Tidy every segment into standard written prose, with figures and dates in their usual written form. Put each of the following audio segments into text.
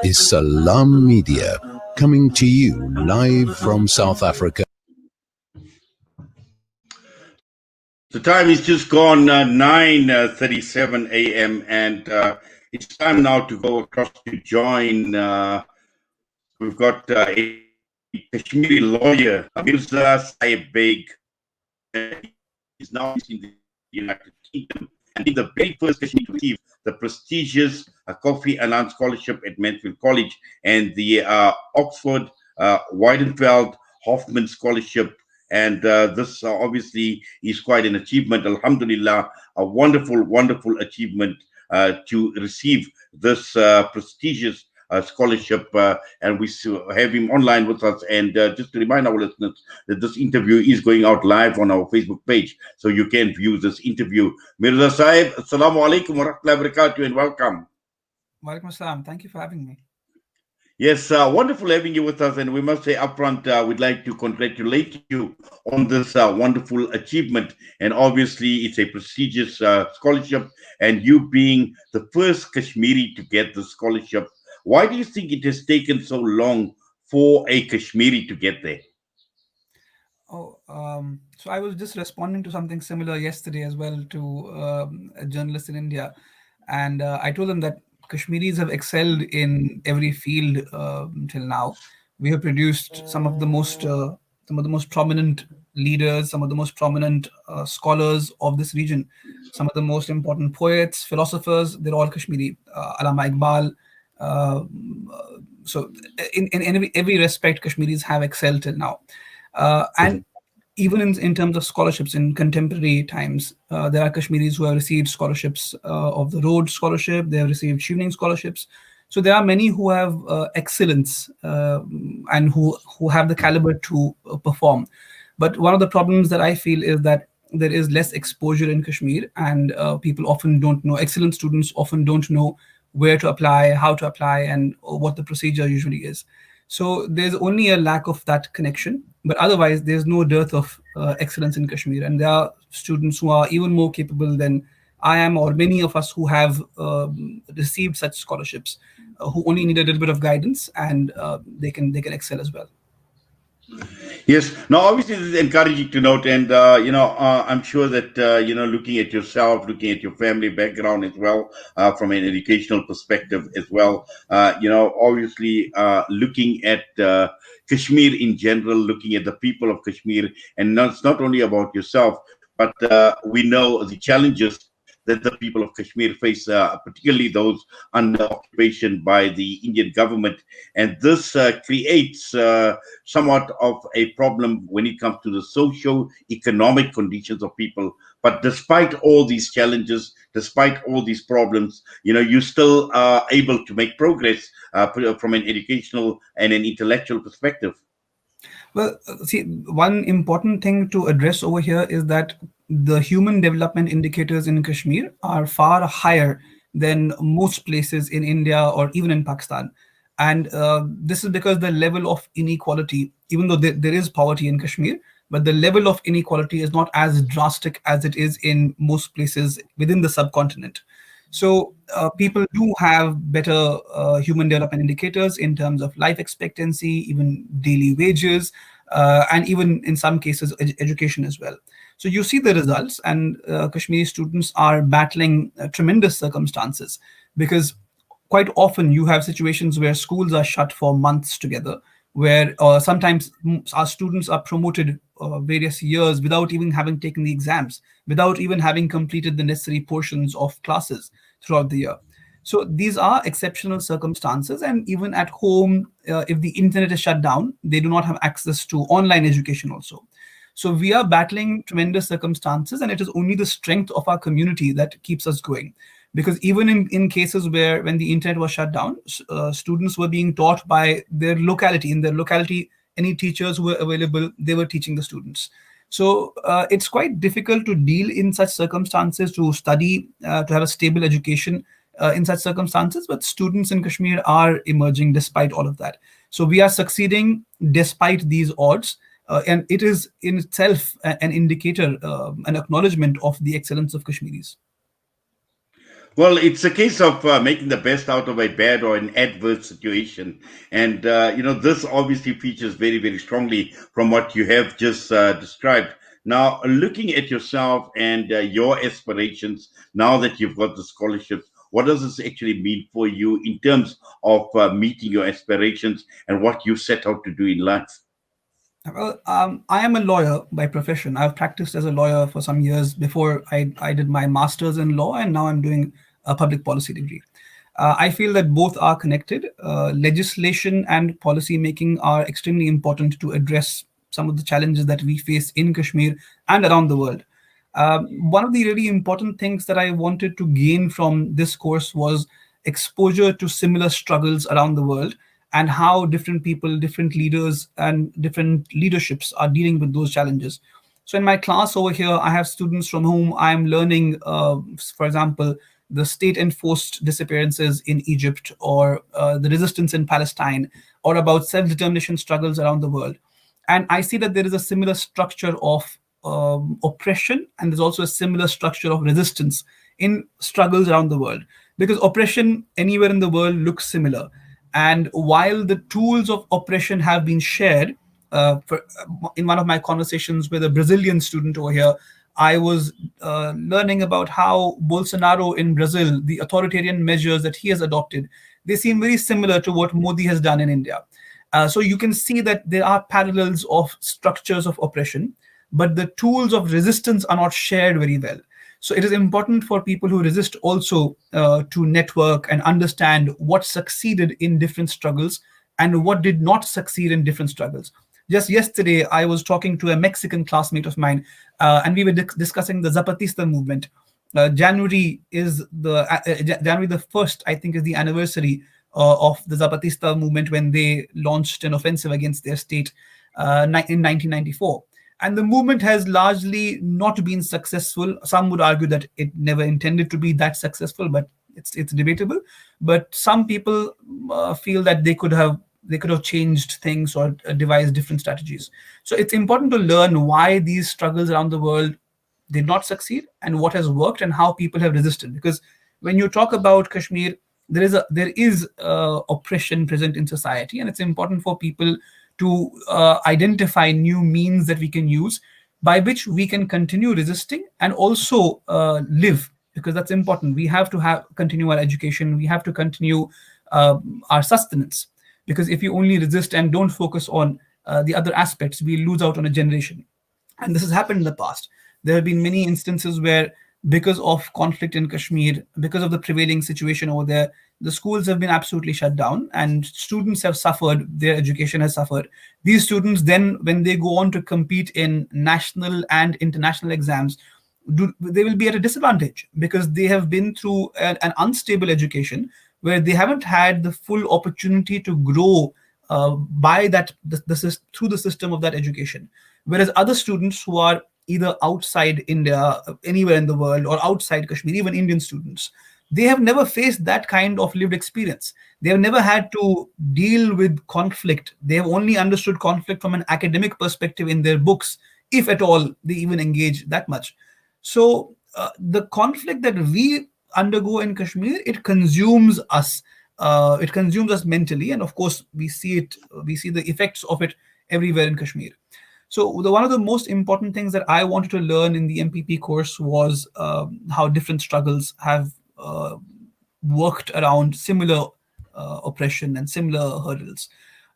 Is Salam Media coming to you live from South Africa. The time is just gone 9:37 a.m. and it's time now to go across to join. We've got a Kashmiri lawyer, Mirza Saaib Beg. He's now in the United Kingdom and being the very first Kashmiri to receive the prestigious Kofi Annan Scholarship at Mansfield College and the Oxford Weidenfeld Hoffman Scholarship. And this obviously is quite an achievement. Alhamdulillah, a wonderful, wonderful achievement to receive this prestigious scholarship. And we have him online with us. And just to remind our listeners that this interview is going out live on our Facebook page. So you can view this interview. Mirza Saaib, Assalamu alaikum wa rahmatullahi wa barakatuh and welcome. Wa alaikum assalam. Thank you for having me. Yes, wonderful having you with us, and we must say upfront, we'd like to congratulate you on this wonderful achievement. And obviously, it's a prestigious scholarship, and you being the first Kashmiri to get the scholarship. Why do you think it has taken so long for a Kashmiri to get there? So I was just responding to something similar yesterday as well to a journalist in India, and I told them that Kashmiris have excelled in every field till now. We have produced some of the most prominent leaders, some of the most prominent scholars of this region, some of the most important poets, philosophers. They're all Kashmiri. Allama Iqbal. So in every respect, Kashmiris have excelled till now. And even in terms of scholarships in contemporary times, there are Kashmiris who have received scholarships of the Rhodes Scholarship, they have received Chevening scholarships. So there are many who have excellence and who have the caliber to perform. But one of the problems that I feel is that there is less exposure in Kashmir, and people often don't know, excellent students often don't know where to apply, how to apply, and what the procedure usually is. So there's only a lack of that connection, but otherwise there's no dearth of excellence in Kashmir. And there are students who are even more capable than I am, or many of us who have received such scholarships, who only need a little bit of guidance, and they can excel as well. Yes. Now, obviously, this is encouraging to note, and I'm sure that looking at yourself, looking at your family background as well, from an educational perspective as well, obviously, looking at Kashmir in general, looking at the people of Kashmir, and it's not only about yourself, but we know the challenges that the people of Kashmir face, particularly those under occupation by the Indian government. And this creates somewhat of a problem when it comes to the socio-economic conditions of people. But despite all these challenges, despite all these problems, you still are able to make progress from an educational and an intellectual perspective. Well, see, one important thing to address over here is that the human development indicators in Kashmir are far higher than most places in India or even in Pakistan. And this is because the level of inequality, even though there is poverty in Kashmir, but the level of inequality is not as drastic as it is in most places within the subcontinent. So people do have better human development indicators in terms of life expectancy, even daily wages, and even in some cases education as well. So you see the results, and Kashmiri students are battling tremendous circumstances, because quite often you have situations where schools are shut for months together, where sometimes our students are promoted various years without even having taken the exams, without even having completed the necessary portions of classes throughout the year. So these are exceptional circumstances, and even at home, if the internet is shut down, they do not have access to online education also. So we are battling tremendous circumstances, and it is only the strength of our community that keeps us going. Because even in cases where when the internet was shut down, students were being taught by their locality. In their locality, any teachers who were available, they were teaching the students. So it's quite difficult to deal in such circumstances, to study, to have a stable education in such circumstances. But students in Kashmir are emerging despite all of that. So we are succeeding despite these odds. And it is in itself an indicator, an acknowledgement of the excellence of Kashmiris. Well, it's a case of making the best out of a bad or an adverse situation. And, this obviously features very, very strongly from what you have just described. Now, looking at yourself and your aspirations, now that you've got the scholarships, what does this actually mean for you in terms of meeting your aspirations and what you set out to do in life? Well, I am a lawyer by profession. I've practiced as a lawyer for some years before I did my master's in law, and now I'm doing a public policy degree. I feel that both are connected. Legislation and policy making are extremely important to address some of the challenges that we face in Kashmir and around the world. One of the really important things that I wanted to gain from this course was exposure to similar struggles around the world and how different people, different leaders, and different leaderships are dealing with those challenges. So, in my class over here, I have students from whom I am learning, for example, the state enforced disappearances in Egypt, or the resistance in Palestine, or about self determination struggles around the world. And I see that there is a similar structure of oppression, and there's also a similar structure of resistance in struggles around the world, because oppression anywhere in the world looks similar. And while the tools of oppression have been shared, in one of my conversations with a Brazilian student over here, I was learning about how Bolsonaro in Brazil, the authoritarian measures that he has adopted, they seem very similar to what Modi has done in India. So you can see that there are parallels of structures of oppression, but the tools of resistance are not shared very well. So it is important for people who resist also to network and understand what succeeded in different struggles and what did not succeed in different struggles. Just yesterday, I was talking to a Mexican classmate of mine, and we were discussing the Zapatista movement. January the 1st, I think, is the anniversary of the Zapatista movement, when they launched an offensive against their state in 1994. And the movement has largely not been successful. Some would argue that it never intended to be that successful, but it's debatable. But some people feel that they could have changed things or devised different strategies. So it's important to learn why these struggles around the world did not succeed and what has worked and how people have resisted. Because when you talk about Kashmir, there is oppression present in society, and it's important for people to identify new means that we can use by which we can continue resisting and also live, because that's important. We have to continue our education. We have to continue our sustenance, because if you only resist and don't focus on the other aspects, we lose out on a generation. And this has happened in the past. There have been many instances where, because of conflict in Kashmir, because of the prevailing situation over there, the schools have been absolutely shut down and students have suffered, their education has suffered. These students then, when they go on to compete in national and international exams, they will be at a disadvantage because they have been through an unstable education where they haven't had the full opportunity to grow by through the system of that education. Whereas other students who are either outside India, anywhere in the world, or outside Kashmir, even Indian students, they have never faced that kind of lived experience. They have never had to deal with conflict. They have only understood conflict from an academic perspective in their books, if at all they even engage that much. So the conflict that we undergo in Kashmir, it consumes us. It consumes us mentally, and of course, we see it. We see the effects of it everywhere in Kashmir. So one of the most important things that I wanted to learn in the MPP course was how different struggles have worked around similar oppression and similar hurdles.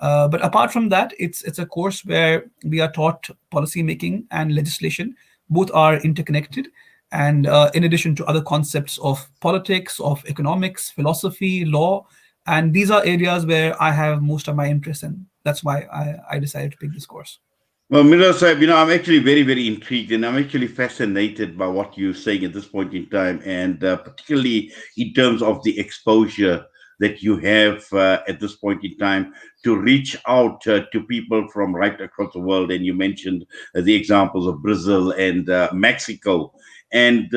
But apart from that, it's a course where we are taught policy making and legislation. Both are interconnected, and in addition to other concepts of politics, of economics, philosophy, law, and these are areas where I have most of my interest in. That's why I decided to pick this course. Well, Mirza Sahib, I'm actually very, very intrigued and I'm actually fascinated by what you're saying at this point in time, and particularly in terms of the exposure that you have at this point in time to reach out to people from right across the world. And you mentioned the examples of Brazil and Mexico. And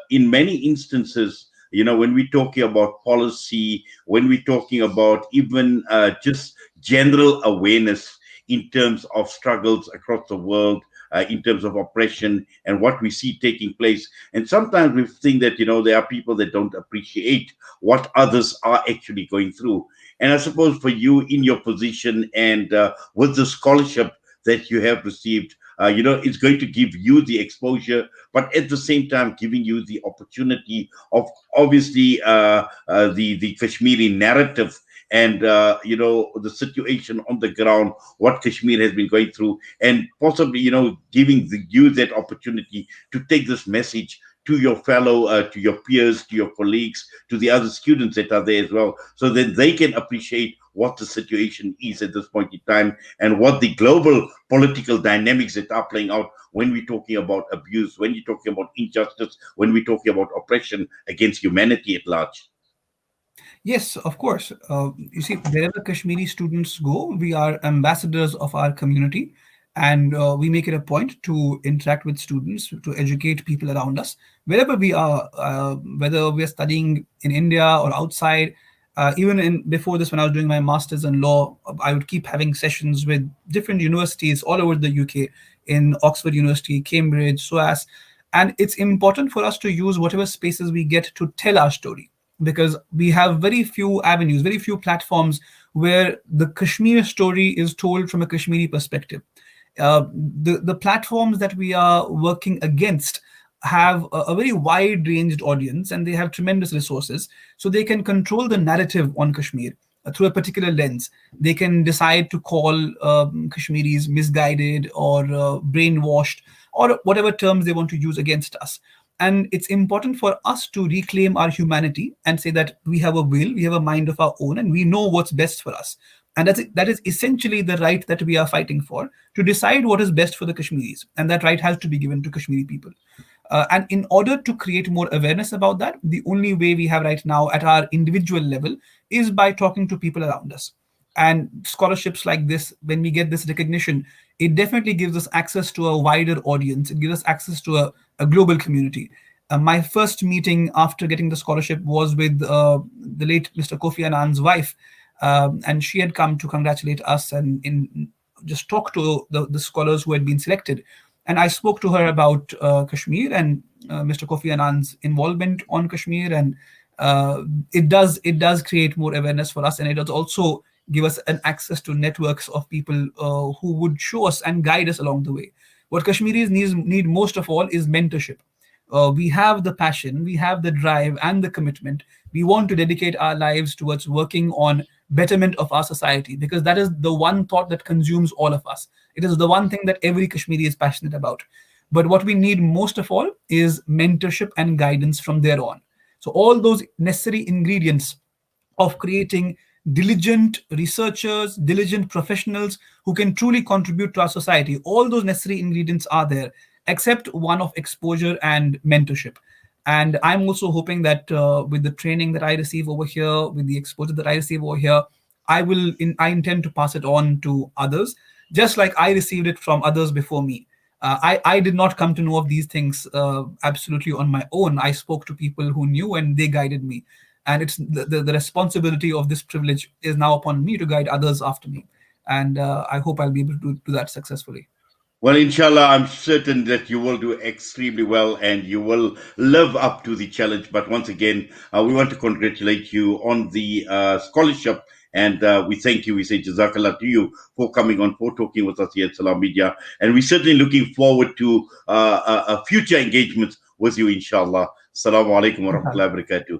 in many instances, when we're talking about policy, when we're talking about even just general awareness in terms of struggles across the world, in terms of oppression and what we see taking place. And sometimes we think that, there are people that don't appreciate what others are actually going through. And I suppose for you in your position and with the scholarship that you have received, it's going to give you the exposure, but at the same time giving you the opportunity of obviously the Kashmiri narrative and the situation on the ground, what Kashmir has been going through, and possibly giving you that opportunity to take this message to your fellow, to your peers, to your colleagues, to the other students that are there as well, so that they can appreciate what the situation is at this point in time and what the global political dynamics that are playing out when we're talking about abuse, when you're talking about injustice, when we're talking about oppression against humanity at large. Yes, of course. You see, wherever Kashmiri students go, we are ambassadors of our community, and we make it a point to interact with students, to educate people around us, wherever we are, whether we are studying in India or outside. Even before this, when I was doing my master's in law, I would keep having sessions with different universities all over the UK, in Oxford University, Cambridge, SOAS. And it's important for us to use whatever spaces we get to tell our story, because we have very few avenues, very few platforms where the Kashmir story is told from a Kashmiri perspective. The platforms that we are working against have a very wide ranged audience, and they have tremendous resources, so they can control the narrative on Kashmir through a particular lens. They can decide to call Kashmiris misguided or brainwashed, or whatever terms they want to use against us. And it's important for us to reclaim our humanity and say that we have a will, we have a mind of our own, and we know what's best for us. And that is essentially the right that we are fighting for, to decide what is best for the Kashmiris. And that right has to be given to Kashmiri people. And in order to create more awareness about that, the only way we have right now at our individual level is by talking to people around us. And scholarships like this, when we get this recognition, it definitely gives us access to a wider audience. It gives us access to a global community. My first meeting after getting the scholarship was with the late Mr. Kofi Annan's wife, and she had come to congratulate us and just talk to the scholars who had been selected. And I spoke to her about Kashmir and Mr. Kofi Annan's involvement on Kashmir, and it does create more awareness for us, and it does also give us an access to networks of people who would show us and guide us along the way. What Kashmiris need most of all is mentorship. We have the passion, we have the drive and the commitment. We want to dedicate our lives towards working on betterment of our society, because that is the one thought that consumes all of us. It is the one thing that every Kashmiri is passionate about. But what we need most of all is mentorship and guidance from there on. So all those necessary ingredients of creating diligent researchers, diligent professionals who can truly contribute to our society, all those necessary ingredients are there, except one of exposure and mentorship. And I'm also hoping that with the training that I receive over here, with the exposure that I receive over here, I intend to pass it on to others, just like I received it from others before me. I did not come to know of these things absolutely on my own. I spoke to people who knew, and they guided me. And it's the responsibility of this privilege is now upon me to guide others after me. And I hope I'll be able to do that successfully. Well, inshallah, I'm certain that you will do extremely well and you will live up to the challenge. But once again, we want to congratulate you on the scholarship. And we thank you. We say Jazakallah to you for coming on, for talking with us here at Salam Media. And we're certainly looking forward to future engagements with you, inshallah. Assalamu alaikum wa rahmatullahi wa barakatuh.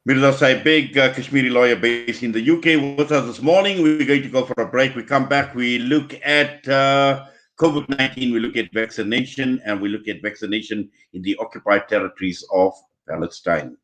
Mirza Saaib Beg, Kashmiri lawyer based in the UK, with us this morning. We're going to go for a break. We come back. We look at COVID-19. We look at vaccination, and we look at vaccination in the occupied territories of Palestine.